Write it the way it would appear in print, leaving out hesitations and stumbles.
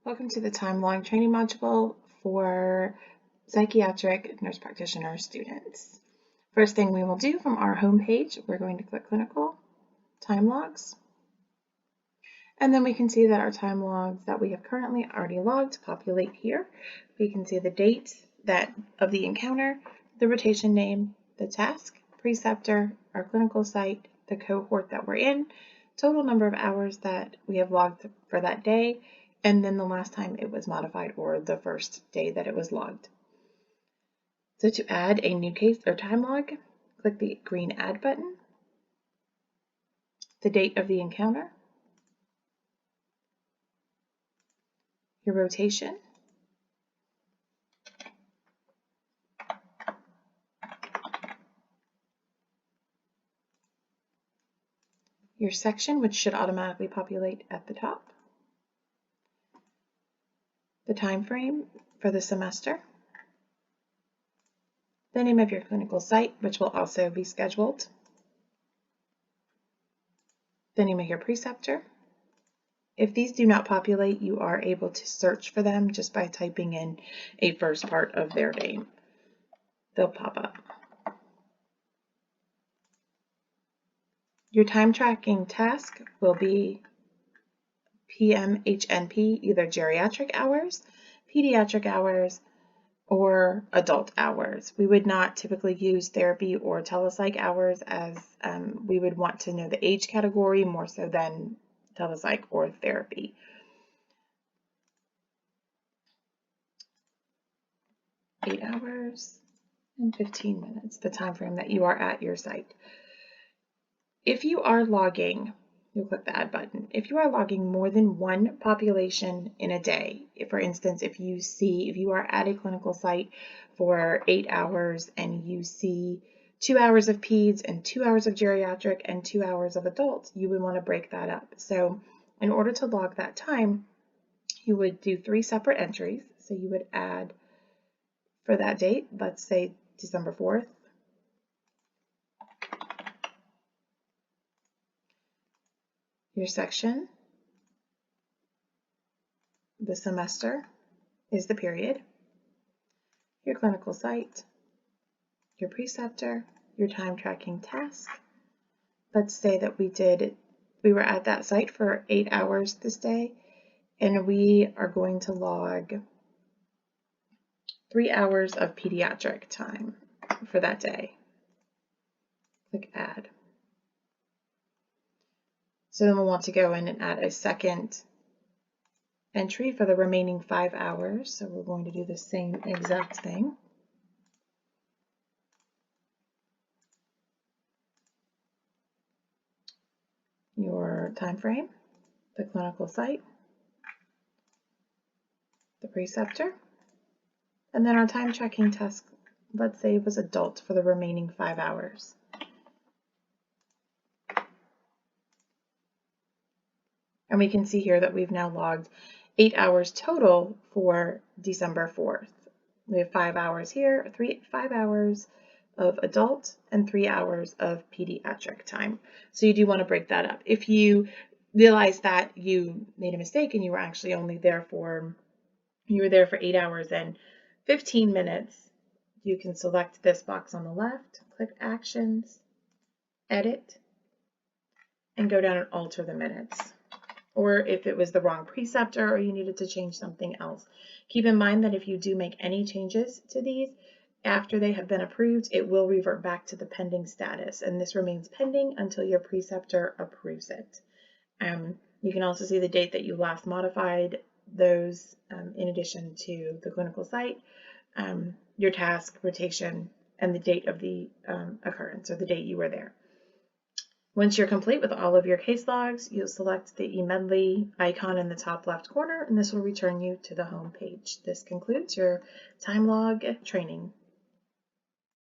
Welcome to the time long training module for psychiatric nurse practitioner students. First thing we will do from our home page, we're going to click clinical time logs. And then we can see that our time logs that we have currently already logged populate here. We can see the date of the encounter, the rotation name, the task, preceptor, our clinical site, the cohort that we're in, total number of hours that we have logged for that day, and then the last time it was modified or the first day that it was logged. So to add a new case or time log, click the green Add button, the date of the encounter, your rotation, your section, which should automatically populate at the top, the time frame for the semester, the name of your clinical site, which will also be scheduled, the name of your preceptor. If these do not populate, you are able to search for them just by typing in a first part of their name. They'll pop up. Your time tracking task will be PMHNP, either geriatric hours, pediatric hours, or adult hours. We would not typically use therapy or telepsych hours as we would want to know the age category more so than telepsych or therapy. Eight hours and 15 minutes, the time frame that you are at your site. If you are logging, you'll click the Add button. If you are logging more than one population in a day, for instance, if you are at a clinical site for 8 hours and you see 2 hours of peds and 2 hours of geriatric and 2 hours of adults, you would want to break that up. So in order to log that time, you would do 3 separate entries. So you would add for that date, let's say December 4th, your section, the semester is the period, your clinical site, your preceptor, your time tracking task. Let's say that we were at that site for 8 hours this day, and we are going to log 3 hours of pediatric time for that day. Click Add. So then we'll want to go in and add a second entry for the remaining 5 hours. So we're going to do the same exact thing. Your time frame, the clinical site, the preceptor, and then our time tracking task, let's say it was adult for the remaining 5 hours. And we can see here that we've now logged 8 hours total for December 4th. We have 5 hours here, 5 hours of adult and 3 hours of pediatric time. So you do want to break that up. If you realize that you made a mistake and you were actually only there for 8 hours and 15 minutes, you can select this box on the left, click Actions, Edit, and go down and alter the minutes. Or if it was the wrong preceptor or you needed to change something else. Keep in mind that if you do make any changes to these, after they have been approved, it will revert back to the pending status, and this remains pending until your preceptor approves it. You can also see the date that you last modified those in addition to the clinical site, your task, rotation, and the date of the occurrence, or the date you were there. Once you're complete with all of your case logs, you'll select the eMedley icon in the top left corner, and this will return you to the home page. This concludes your time log training.